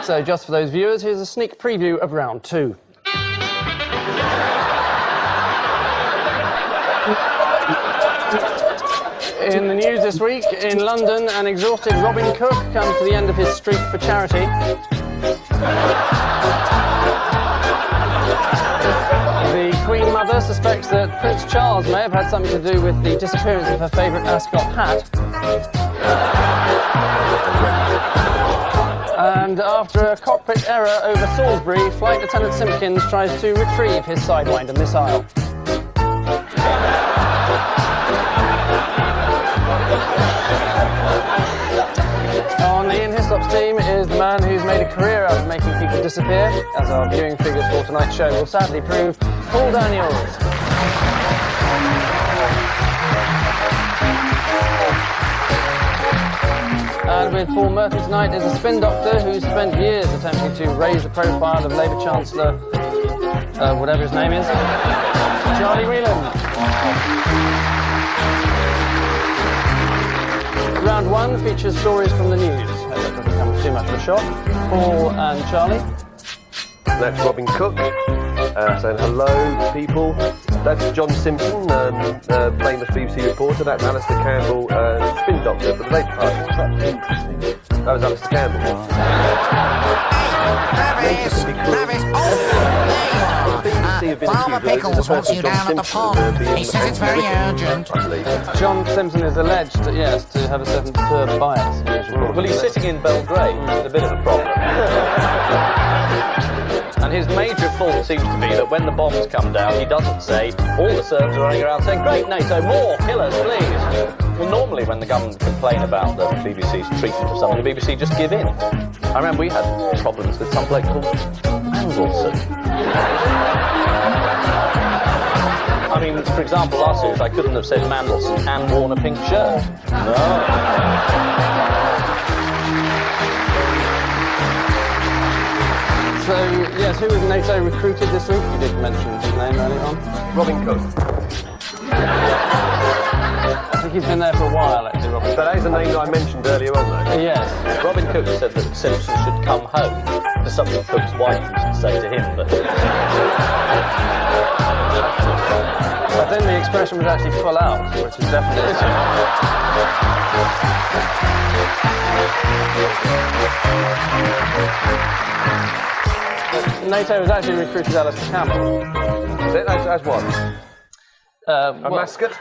So, just for those viewers, here's a sneak preview of round 2. In the news this week, in London, an exhausted Robin Cook comes to the end of his streak for charity. The Queen Mother suspects that Prince Charles may have had something to do with the disappearance of her favourite ascot hat. And after a cockpit error over Salisbury, Flight Lieutenant Simpkins tries to retrieve his Sidewinder missile. On Ian Hislop's team is the man who's made a career out of making people disappear, as our viewing figures for tonight's show will sadly prove, Paul Daniels. And with Paul Murphy tonight is a spin doctor who's spent years attempting to raise the profile of Labour Chancellor, whatever his name is, Charlie Whelan. Round 1 features stories from the news. Hope that doesn't come too much of a shock. Paul and Charlie. That's Robin Cook saying hello, people. That's John Simpson, famous BBC reporter. That's Alistair Campbell, spin doctor for the Labour Party. That was Alistair Campbell. Farmer Pickles wants you down at the pond. He says it's very urgent. John Simpson is alleged, yes, to have a certain perverse bias. Well, he's sitting in Belgrade with a bit of a problem. And his major fault seems to be that when the bombs come down, he doesn't say, all the Serbs are running around saying, great NATO, more, kill us, please. Well, normally when the government complain about the BBC's treatment of something, the BBC just give in. I remember we had problems with some bloke called Mandelson. I mean, for example, last year, I couldn't have said Mandelson and worn a pink shirt. No. So, yes, who was NATO recruited this week? You did mention his name earlier on. Robin Cook. I think he's been there for a while, actually, Robin. But that is a name that I mentioned earlier on, though. Yes. Robin Cook said that Simpson should come home. To something Cook's wife used to say to him, but then the expression was actually full out, which is definitely... NATO has actually recruited Alistair Campbell. As what? A mascot?